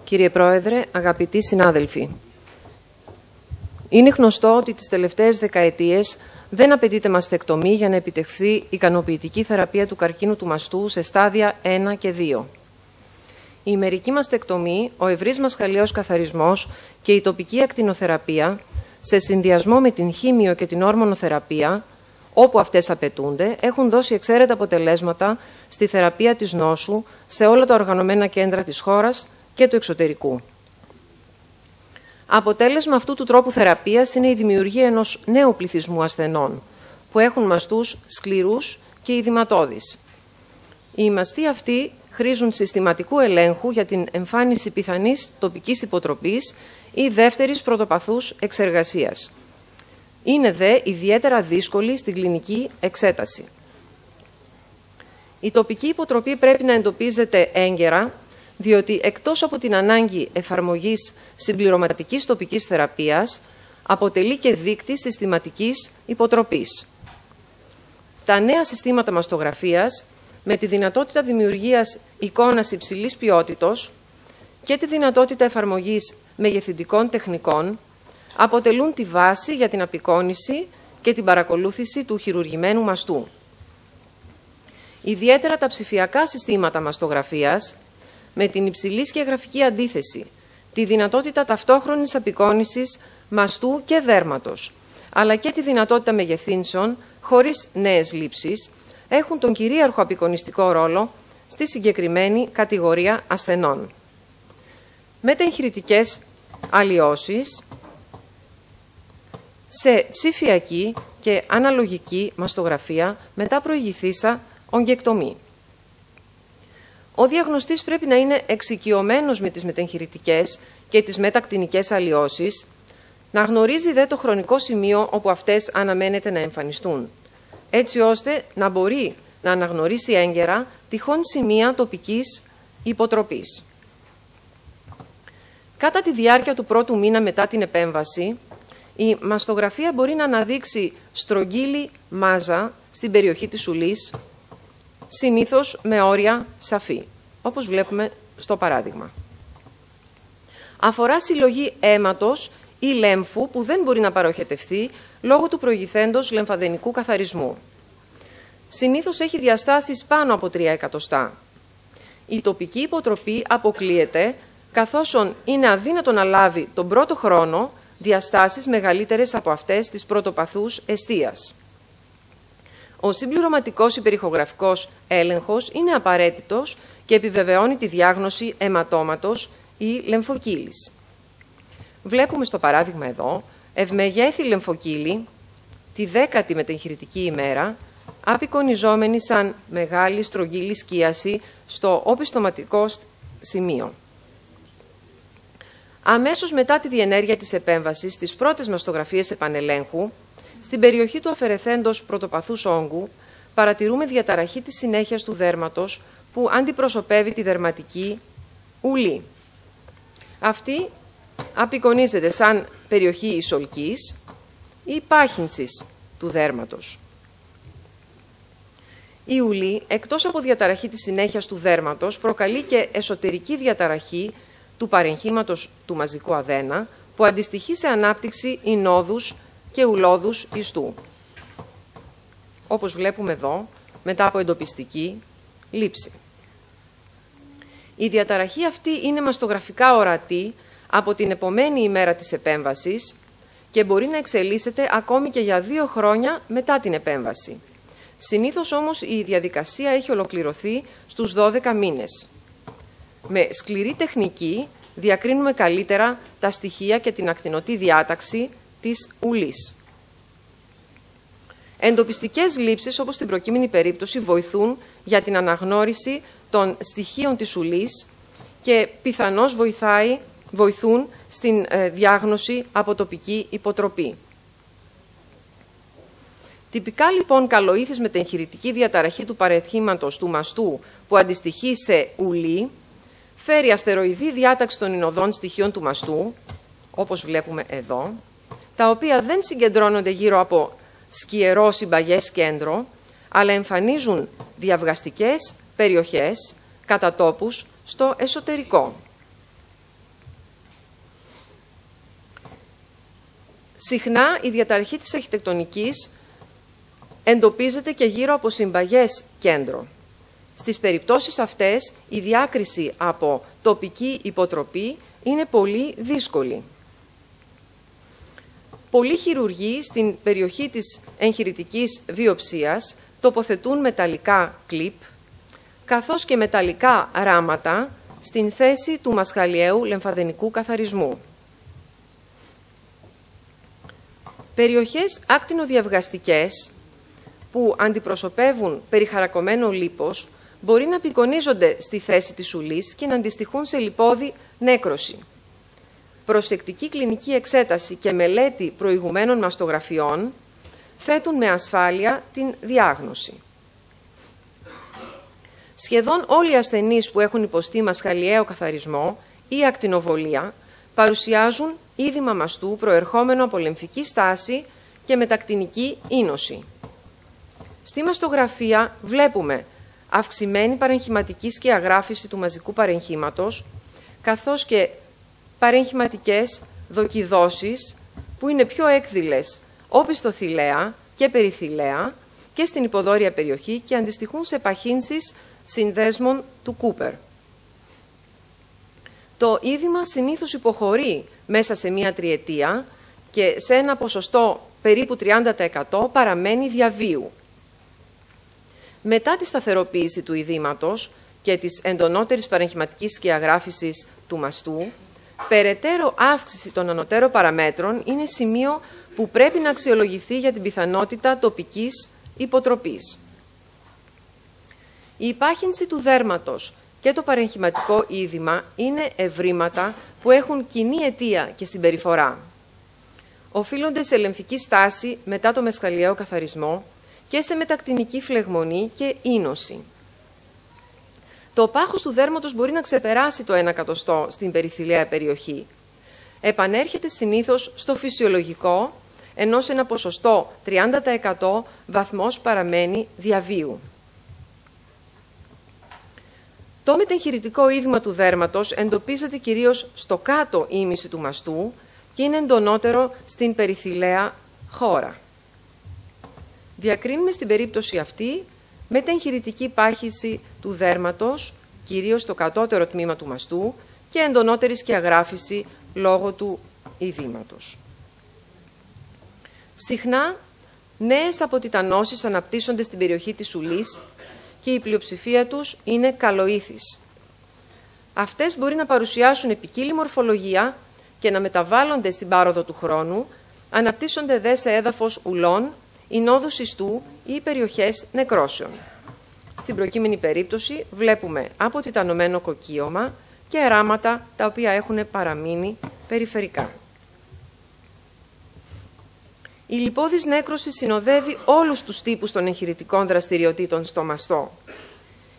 Κύριε Πρόεδρε, αγαπητοί συνάδελφοι, είναι γνωστό ότι τις τελευταίες δεκαετίες δεν απαιτείται μαστεκτομή για να επιτευχθεί ικανοποιητική θεραπεία του καρκίνου του μαστού σε στάδια 1 και 2. Η ημερική μαστεκτομή, ο ευρύς μασχαλιαίος καθαρισμός και η τοπική ακτινοθεραπεία, σε συνδυασμό με την χήμιο και την ορμονοθεραπεία, όπου αυτές απαιτούνται, έχουν δώσει εξαίρετα αποτελέσματα στη θεραπεία της νόσου σε όλα τα οργανωμένα κέντρα της χώρας και του εξωτερικού. Αποτέλεσμα αυτού του τρόπου θεραπείας είναι η δημιουργία ενός νέου πληθυσμού ασθενών, που έχουν μαστούς σκληρούς και ειδηματώδεις. Οι μαστοί αυτοί χρήζουν συστηματικού ελέγχου για την εμφάνιση πιθανής τοπικής υποτροπής ή δεύτερης πρωτοπαθούς εξεργασίας. Είναι δε ιδιαίτερα δύσκολη στην κλινική εξέταση. Η τοπική υποτροπή πρέπει να εντοπίζεται έγκαιρα, διότι εκτός από την ανάγκη εφαρμογής συμπληρωματικής τοπικής θεραπείας, αποτελεί και δείκτη συστηματικής υποτροπής. Τα νέα συστήματα μαστογραφίας, με τη δυνατότητα δημιουργίας εικόνας υψηλής ποιότητος και τη δυνατότητα εφαρμογής μεγεθυντικών τεχνικών, αποτελούν τη βάση για την απεικόνιση και την παρακολούθηση του χειρουργημένου μαστού. Ιδιαίτερα τα ψηφιακά συστήματα μαστογραφίας, με την υψηλή σκιαγραφική αντίθεση, τη δυνατότητα ταυτόχρονης απεικόνισης μαστού και δέρματος, αλλά και τη δυνατότητα μεγεθύνσεων χωρίς νέες λήψεις, έχουν τον κυρίαρχο απεικονιστικό ρόλο στη συγκεκριμένη κατηγορία ασθενών. Μεταγχειρητικές αλλοιώσεις σε ψηφιακή και αναλογική μαστογραφία μετά προηγηθήσα ογκεκτομή. Ο διαγνωστής πρέπει να είναι εξοικειωμένος με τις μεταγχειρητικές και τις μετακτινικές αλλοιώσεις, να γνωρίζει δε το χρονικό σημείο όπου αυτές αναμένεται να εμφανιστούν, έτσι ώστε να μπορεί να αναγνωρίσει έγκαιρα τυχόν σημεία τοπικής υποτροπής. Κατά τη διάρκεια του πρώτου μήνα μετά την επέμβαση, η μαστογραφία μπορεί να αναδείξει στρογγύλη μάζα στην περιοχή της ουλής, συνήθως με όρια σαφή, όπως βλέπουμε στο παράδειγμα. Αφορά συλλογή αίματος ή λέμφου που δεν μπορεί να παροχετευθεί λόγω του προηγηθέντος λεμφαδενικού καθαρισμού. Συνήθως έχει διαστάσεις πάνω από 3 εκατοστά. Η τοπική υποτροπή αποκλείεται, καθώς είναι αδύνατο να λάβει τον πρώτο χρόνο διαστάσεις μεγαλύτερες από αυτές της πρωτοπαθούς εστίας. Ο συμπληρωματικός υπερηχογραφικός έλεγχος είναι απαραίτητος και επιβεβαιώνει τη διάγνωση αιματώματος ή λεμφοκύλης. Βλέπουμε στο παράδειγμα εδώ ευμεγέθη λεμφοκύλη τη 10η μεταγχειρητική ημέρα, απεικονιζόμενη σαν μεγάλη στρογγύλη σκίαση στο οπιστοματικό σημείο. Αμέσως μετά τη διενέργεια της επέμβασης, στις πρώτες μαστογραφίες επανελέγχου, στην περιοχή του αφαιρεθέντος πρωτοπαθούς όγκου, παρατηρούμε διαταραχή της συνέχειας του δέρματος που αντιπροσωπεύει τη δερματική ουλή. Αυτή απεικονίζεται σαν περιοχή ισολκής ή πάχυνσης του δέρματος. Η ουλή, εκτός από διαταραχή της συνέχειας του δέρματος, προκαλεί και εσωτερική διαταραχή του παρεγχήματος του μαζικού αδένα, που αντιστοιχεί σε ανάπτυξη ινόδους και ουλώδους ιστού. Όπως βλέπουμε εδώ, μετά από εντοπιστική λήψη. Η διαταραχή αυτή είναι μαστογραφικά ορατή από την επομένη ημέρα της επέμβασης και μπορεί να εξελίσσεται ακόμη και για 2 χρόνια μετά την επέμβαση. Συνήθως όμως η διαδικασία έχει ολοκληρωθεί στους 12 μήνες. Με σκληρή τεχνική διακρίνουμε καλύτερα τα στοιχεία και την ακτινωτή διάταξη της ουλής. Εντοπιστικές λήψεις, όπως στην προκείμενη περίπτωση, βοηθούν για την αναγνώριση των στοιχείων της ουλής και πιθανώς βοηθούν στην διάγνωση από τοπική υποτροπή. Τυπικά λοιπόν καλοήθης μεταγχειρητική διαταραχή του παρεγχήματος του μαστού που αντιστοιχεί σε ουλή, φέρει αστεροειδή διάταξη των ινωδών στοιχείων του μαστού, όπως βλέπουμε εδώ, τα οποία δεν συγκεντρώνονται γύρω από σκιερό συμπαγές κέντρο, αλλά εμφανίζουν διαβγαστικές περιοχές κατά τόπους στο εσωτερικό. Συχνά η διαταραχή της αρχιτεκτονικής εντοπίζεται και γύρω από συμπαγές κέντρο. Στις περιπτώσεις αυτές, η διάκριση από τοπική υποτροπή είναι πολύ δύσκολη. Πολλοί χειρουργοί στην περιοχή της εγχειρητικής βιοψίας τοποθετούν μεταλλικά κλιπ, καθώς και μεταλλικά ράματα στην θέση του μασχαλιαίου λεμφαδενικού καθαρισμού. Περιοχές ακτινοδιαυγαστικές που αντιπροσωπεύουν περιχαρακωμένο λίπος μπορεί να απεικονίζονται στη θέση της ουλής και να αντιστοιχούν σε λιπώδη νέκρωση. Προσεκτική κλινική εξέταση και μελέτη προηγουμένων μαστογραφιών θέτουν με ασφάλεια την διάγνωση. Σχεδόν όλοι οι ασθενείς που έχουν υποστεί μασχαλιαίο καθαρισμό ή ακτινοβολία παρουσιάζουν είδημα μαστού προερχόμενο από λεμφική στάση και μετακτινική ίνωση. Στη μαστογραφία βλέπουμε αυξημένη παρεγχηματική σκιαγράφηση του μαζικού παρεγχήματος, καθώς και παρεγχηματικές δοκιδώσεις που είναι πιο έκδηλες όπιστοθηλαία και περιθηλαία και στην υποδόρια περιοχή και αντιστοιχούν σε παχύνσεις συνδέσμων του Κούπερ. Το είδημα συνήθως υποχωρεί μέσα σε μία τριετία και σε ένα ποσοστό περίπου 30% παραμένει διαβίου. Μετά τη σταθεροποίηση του ειδήματος και της εντονότερης παρεγχηματικής σκιαγράφησης του μαστού, περαιτέρω αύξηση των ανωτέρων παραμέτρων είναι σημείο που πρέπει να αξιολογηθεί για την πιθανότητα τοπικής υποτροπής. Η υπάχυνση του δέρματος και το παρεγχηματικό είδημα είναι ευρήματα που έχουν κοινή αιτία και συμπεριφορά. Οφείλονται σε λεμφική στάση μετά το μασχαλιαίο καθαρισμό και σε μετακτινική φλεγμονή και ίνωση. Το πάχος του δέρματος μπορεί να ξεπεράσει το 1% στην περιθηλαία περιοχή. Επανέρχεται συνήθως στο φυσιολογικό, ενώ σε ένα ποσοστό 30% βαθμός παραμένει διαβίου. Το μετεγχειρητικό είδημα του δέρματος εντοπίζεται κυρίως στο κάτω ήμιση του μαστού και είναι εντονότερο στην περιθηλαία χώρα. Διακρίνουμε στην περίπτωση αυτή μετεγχειρητική πάχυση του δέρματος, κυρίως στο κατώτερο τμήμα του μαστού, και εντονότερη σκιαγράφηση λόγω του ειδήματος. Συχνά, νέες αποτιτανώσεις αναπτύσσονται στην περιοχή της ουλής και η πλειοψηφία τους είναι καλοήθεις. Αυτές μπορεί να παρουσιάσουν ποικίλη μορφολογία και να μεταβάλλονται στην πάροδο του χρόνου, αναπτύσσονται δε σε έδαφος ουλών, ινόδους ιστού ή περιοχές νεκρώσεων. Στην προκείμενη περίπτωση βλέπουμε αποτιτανωμένο κοκκίωμα και ράματα τα οποία έχουν παραμείνει περιφερικά. Η λιπώδης νέκρωση συνοδεύει όλους τους τύπους των εγχειρητικών δραστηριοτήτων στο μαστό.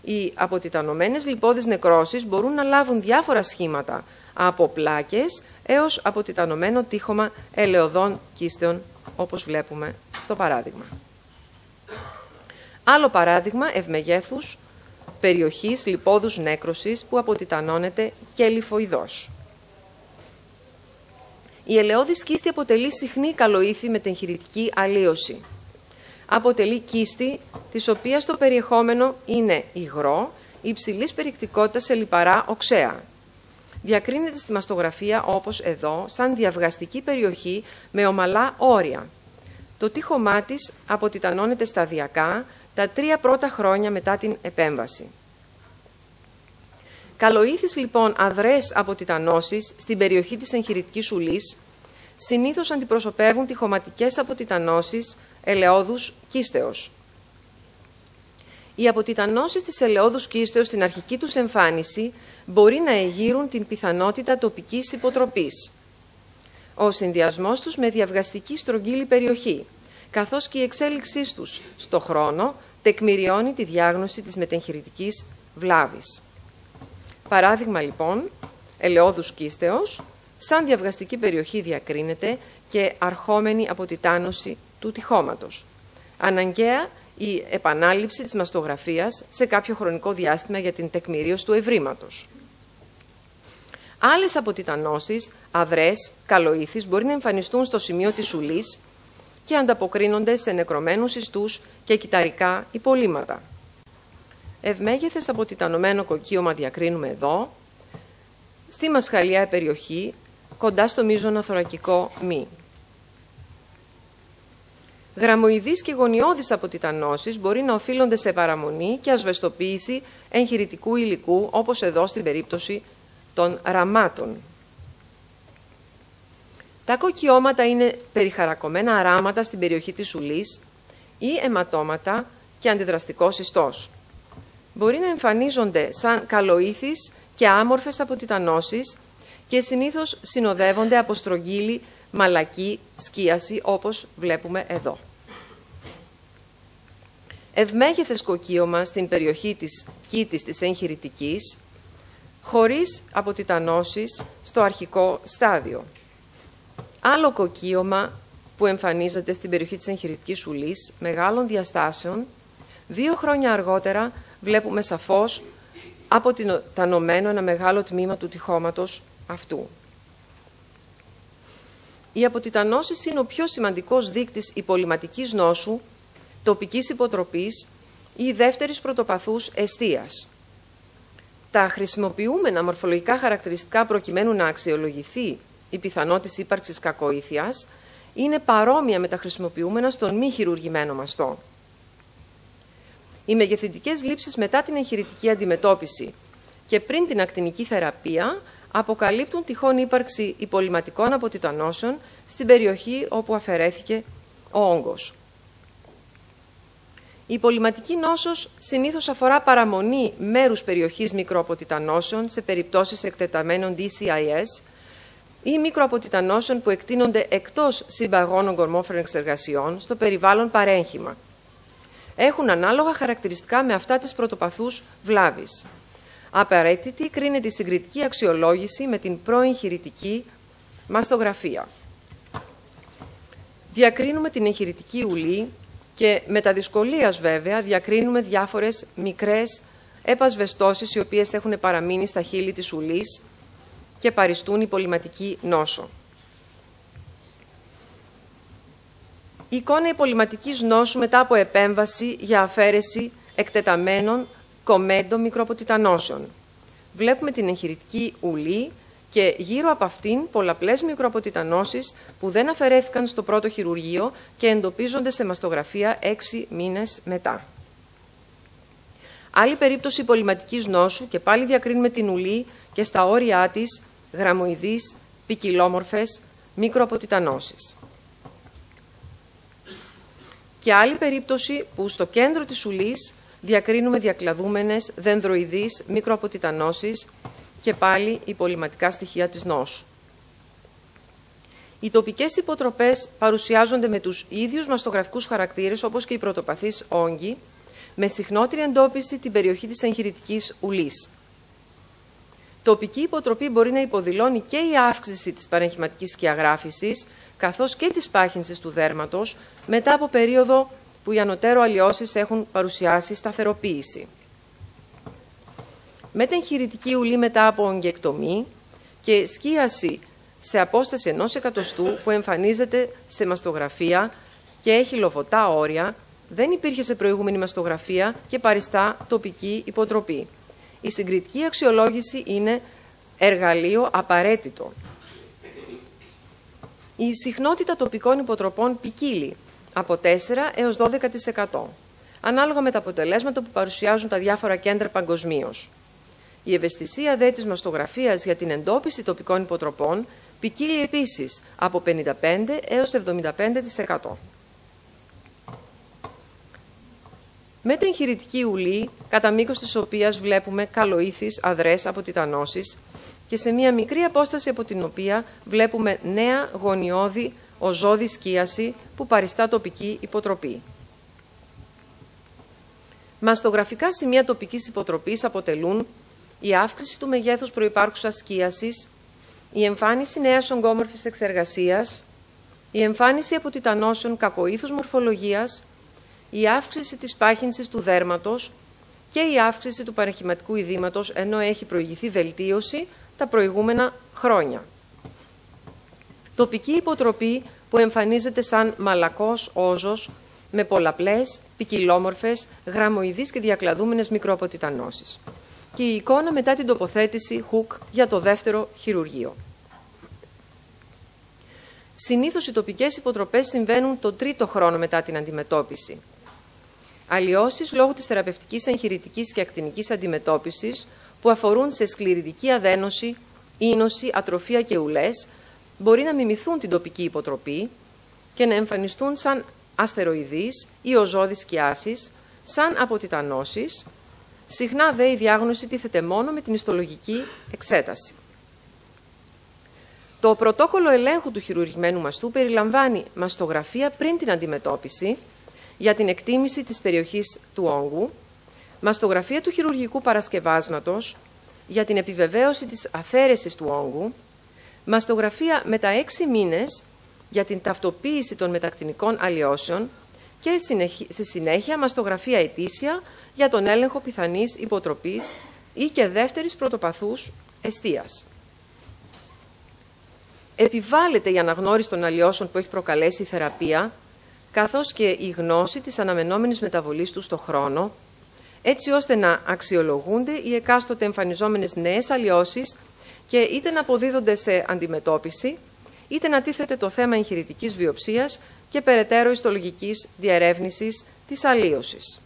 Οι αποτιτανωμένες λιπώδεις νεκρώσεις μπορούν να λάβουν διάφορα σχήματα, από πλάκες έως αποτιτανωμένο τείχομα ελαιοδών κίστεων, όπως βλέπουμε στο παράδειγμα. Άλλο παράδειγμα ευμεγέθους περιοχής λιπώδους νέκρωσης που αποτιτανώνεται και λιφοειδώς. Η ελαιώδης κίστη αποτελεί συχνή καλοήθη μετεγχειρητική αλλίωση. Αποτελεί κίστη της οποίας το περιεχόμενο είναι υγρό, υψηλής περιεκτικότητας σε λιπαρά οξέα. Διακρίνεται στη μαστογραφία όπως εδώ σαν διαυγαστική περιοχή με ομαλά όρια. Το τείχομά της αποτιτανώνεται σταδιακά τα 3 πρώτα χρόνια μετά την επέμβαση. Καλοήθεις λοιπόν αδρές αποτιτανώσεις στην περιοχή της εγχειρητικής ουλής συνήθως αντιπροσωπεύουν τοιχοματικές αποτιτανώσεις ελαιόδους κίστεως. Οι αποτιτανώσεις της ελαιόδους κίστεως στην αρχική τους εμφάνιση μπορεί να εγείρουν την πιθανότητα τοπικής υποτροπής. Ο συνδυασμός τους με διαυγαστική στρογγύλη περιοχή, καθώς και η εξέλιξή τους στο χρόνο, τεκμηριώνει τη διάγνωση της μετεγχειρητικής βλάβης. Παράδειγμα λοιπόν, ελαιόδους κίστεως, σαν διαυγαστική περιοχή διακρίνεται και αρχόμενη αποτιτάνωση του τοιχώματος. Αναγκαία η επανάληψη της μαστογραφίας σε κάποιο χρονικό διάστημα για την τεκμηρίωση του ευρήματος. Άλλες αποτιτανώσεις, αδρές, καλοήθεις, μπορεί να εμφανιστούν στο σημείο της ουλής και ανταποκρίνονται σε νεκρωμένους ιστούς και κυταρικά υπολείμματα. Ευμέγεθες αποτιτανωμένο κοκκίωμα διακρίνουμε εδώ, στη μασχαλιά περιοχή, κοντά στο μείζωνα θωρακικό μη. Γραμμοειδείς και γωνιώδεις αποτιτανώσεις μπορεί να οφείλονται σε παραμονή και ασβεστοποίηση εγχειρητικού υλικού, όπως εδώ στην περίπτωση των ραμμάτων. Τα κοκκιώματα είναι περιχαρακωμένα αράματα στην περιοχή της ουλής ή αιματώματα και αντιδραστικός ιστός. Μπορεί να εμφανίζονται σαν καλοήθεις και άμορφες αποτιτανώσεις και συνήθως συνοδεύονται από στρογγύλη μαλακή σκίαση, όπως βλέπουμε εδώ. Ευμέγεθες κοκκίωμα στην περιοχή της κήτης της εγχειρητικής, χωρίς αποτιτανώσεις στο αρχικό στάδιο. Άλλο κοκκίωμα που εμφανίζεται στην περιοχή της εγχειρητικής ουλής μεγάλων διαστάσεων, 2 χρόνια αργότερα βλέπουμε σαφώς αποτιτανωμένο ένα μεγάλο τμήμα του τυχώματος αυτού. Οι αποτιτανώσεις είναι ο πιο σημαντικός δείκτης υπολοιματικής νόσου, τοπικής υποτροπής ή δεύτερης πρωτοπαθούς εστίας. Τα χρησιμοποιούμενα μορφολογικά χαρακτηριστικά προκειμένου να αξιολογηθεί η πιθανότητα ύπαρξης κακοήθειας είναι παρόμοια με τα χρησιμοποιούμενα στον μη χειρουργημένο μαστό. Οι μεγεθυντικές λήψεις μετά την εγχειρητική αντιμετώπιση και πριν την ακτινική θεραπεία αποκαλύπτουν τυχόν ύπαρξη υπολοιματικών αποτιτανώσεων στην περιοχή όπου αφαιρέθηκε ο όγκος. Η υπολοιματική νόσος συνήθως αφορά παραμονή μέρους περιοχής μικροαποτιτανώσεων σε περιπτώσεις εκτεταμένων DCIS ή μικροαποτιτανώσεων που εκτείνονται εκτός συμπαγών ογκομόρφων εξεργασιών στο περιβάλλον παρέγχημα. Έχουν ανάλογα χαρακτηριστικά με αυτά της πρωτοπαθούς βλάβης. Απαραίτητη κρίνεται η συγκριτική αξιολόγηση με την προεγχειρητική μαστογραφία. Διακρίνουμε την εγχειρητική ουλή και με τα δυσκολίας βέβαια διακρίνουμε διάφορες μικρές επασβεστώσεις οι οποίες έχουν παραμείνει στα χείλη της ουλής και παριστούν υπολοιματική νόσο. Η εικόνα υπολοιματικής νόσου μετά από επέμβαση για αφαίρεση εκτεταμένων κομμέντων μικροαποτιτανώσεων. Βλέπουμε την εγχειρητική ουλή και γύρω από αυτήν πολλαπλές μικροαποτιτανώσεις που δεν αφαιρέθηκαν στο πρώτο χειρουργείο και εντοπίζονται σε μαστογραφία 6 μήνες μετά. Άλλη περίπτωση υπολοιματικής νόσου και πάλι διακρίνουμε την ουλή και στα όρια της γραμμοειδείς, ποικιλόμορφες μικροαποτιτανώσεις. Και άλλη περίπτωση που στο κέντρο της ουλής διακρίνουμε διακλαδούμενες δενδροειδείς μικροαποτιτανώσεις και πάλι υπολοιματικά στοιχεία της νόσου. Οι τοπικές υποτροπές παρουσιάζονται με τους ίδιους μαστογραφικούς χαρακτήρες όπως και οι πρωτοπαθείς όγκοι, με συχνότερη εντόπιση την περιοχή της εγχειρητικής ουλής. Τοπική υποτροπή μπορεί να υποδηλώνει και η αύξηση της παρεγχηματικής σκιαγράφησης, καθώς και της πάχυνσης του δέρματος, μετά από περίοδο που οι ανωτέρω αλλοιώσεις έχουν παρουσιάσει σταθεροποίηση. Μετεγχειρητική ουλή μετά από ογκεκτομή και σκίαση σε απόσταση 1 εκατοστού που εμφανίζεται σε μαστογραφία και έχει λοβωτά όρια, δεν υπήρχε σε προηγούμενη μαστογραφία και παριστά τοπική υποτροπή. Η συγκριτική αξιολόγηση είναι εργαλείο απαραίτητο. Η συχνότητα τοπικών υποτροπών ποικίλει από 4 έως 12%, ανάλογα με τα αποτελέσματα που παρουσιάζουν τα διάφορα κέντρα παγκοσμίως. Η ευαισθησία δε της μαστογραφίας για την εντόπιση τοπικών υποτροπών ποικίλει επίσης από 55 έως 75%. Με την εγχειρητική ουλή, κατά μήκος της οποίας βλέπουμε καλοήθεις, αδρές αποτιτανώσεις και σε μία μικρή απόσταση από την οποία βλέπουμε νέα γωνιώδη οζώδη σκίαση που παριστά τοπική υποτροπή. Μαστογραφικά σημεία τοπικής υποτροπής αποτελούν η αύξηση του μεγέθους προϋπάρχουσας σκίασης, η εμφάνιση νέας ογκόμορφης εξεργασίας, η εμφάνιση αποτιτανώσεων κακοήθους μορφολογίας, η αύξηση της πάχυνσης του δέρματος και η αύξηση του παρεγχηματικού ειδήματος ενώ έχει προηγηθεί βελτίωση τα προηγούμενα χρόνια. Τοπική υποτροπή που εμφανίζεται σαν μαλακός όζος με πολλαπλές, ποικιλόμορφες, γραμμοειδείς και διακλαδούμενες μικροαποτιτανώσεις. Και η εικόνα μετά την τοποθέτηση Hook για το δεύτερο χειρουργείο. Συνήθως οι τοπικές υποτροπές συμβαίνουν το τρίτο χρόνο μετά την αντιμετώπιση. Αλλοιώσεις λόγω της θεραπευτικής εγχειρητικής και ακτινικής αντιμετώπισης που αφορούν σε σκληρητική αδένωση, ίνωση, ατροφία και ουλές μπορεί να μιμηθούν την τοπική υποτροπή και να εμφανιστούν σαν αστεροειδείς ή οζώδεις σκιάσεις, σαν αποτιτανώσεις. Συχνά δε η διάγνωση τίθεται μόνο με την ιστολογική εξέταση. Το πρωτόκολλο ελέγχου του χειρουργημένου μαστού περιλαμβάνει μαστογραφία πριν την αντιμετώπιση για την εκτίμηση της περιοχής του όγκου, μαστογραφία του χειρουργικού παρασκευάσματος για την επιβεβαίωση της αφαίρεσης του όγκου, μαστογραφία μετά 6 μήνες για την ταυτοποίηση των μετακτινικών αλλοιώσεων και στη συνέχεια μαστογραφία ετήσια για τον έλεγχο πιθανής υποτροπής ή και δεύτερης πρωτοπαθούς εστίας. Επιβάλλεται η αναγνώριση των αλλοιώσεων που έχει προκαλέσει η θεραπεία, καθώς και η γνώση της αναμενόμενης μεταβολής του στο χρόνο, έτσι ώστε να αξιολογούνται οι εκάστοτε εμφανιζόμενες νέες αλλοιώσεις και είτε να αποδίδονται σε αντιμετώπιση, είτε να τίθεται το θέμα εγχειρητικής βιοψίας και περαιτέρω ιστολογικής διερεύνησης της αλλοίωσης.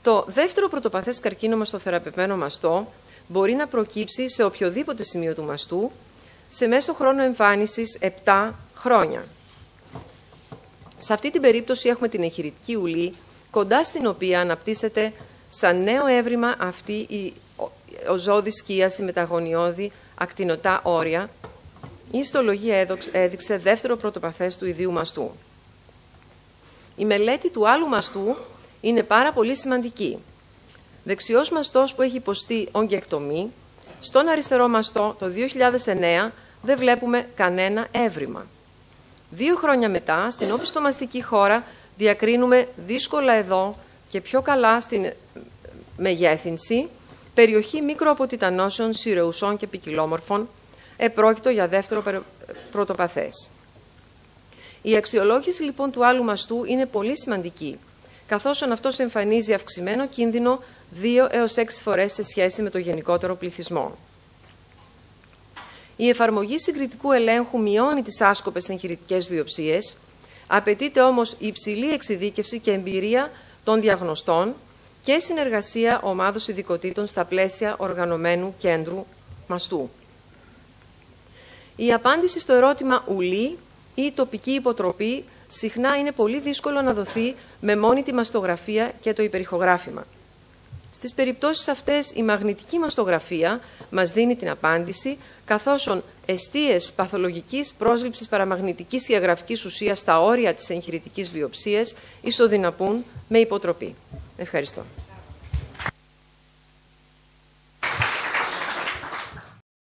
Το δεύτερο πρωτοπαθές καρκίνωμα στο θεραπευμένο μαστό μπορεί να προκύψει σε οποιοδήποτε σημείο του μαστού, σε μέσο χρόνο εμφάνισης 7 χρόνια. Σε αυτή την περίπτωση έχουμε την εγχειρητική ουλή, κοντά στην οποία αναπτύσσεται σαν νέο έβριμα αυτή η οζώδη σκίαση με τα γωνιώδη ακτινωτά όρια. Η ιστολογία έδειξε δεύτερο πρωτοπαθές του ιδίου μαστού. Η μελέτη του άλλου μαστού είναι πάρα πολύ σημαντική. Δεξιός μαστός που έχει υποστεί ογκεκτομή, στον αριστερό μαστό το 2009 δεν βλέπουμε κανένα έβριμα. 2 χρόνια μετά, στην οπιστομαστική χώρα, διακρίνουμε δύσκολα εδώ και πιο καλά στην μεγέθυνση περιοχή μικροαποτιτανώσεων, σειρεουσών και ποικιλόμορφων, επρόκειτο για δεύτερο πρωτοπαθές. Η αξιολόγηση λοιπόν του άλλου μαστού είναι πολύ σημαντική, καθώς αυτός εμφανίζει αυξημένο κίνδυνο 2 έως 6 φορές σε σχέση με το γενικότερο πληθυσμό. Η εφαρμογή συγκριτικού ελέγχου μειώνει τις άσκοπες εγχειρητικές βιοψίες, απαιτείται όμως υψηλή εξειδίκευση και εμπειρία των διαγνωστών και συνεργασία ομάδος ειδικοτήτων στα πλαίσια οργανωμένου κέντρου μαστού. Η απάντηση στο ερώτημα ουλή ή τοπική υποτροπή συχνά είναι πολύ δύσκολο να δοθεί με μόνη τη μαστογραφία και το υπερηχογράφημα. Στις περιπτώσεις αυτές η μαγνητική μαστογραφία μας δίνει την απάντηση, καθώς εστίες παθολογικής πρόσληψης παραμαγνητικής ιαγραφικής ουσίας στα όρια της εγχειρητικής βιοψίας ισοδυναπούν με υποτροπή. Ευχαριστώ.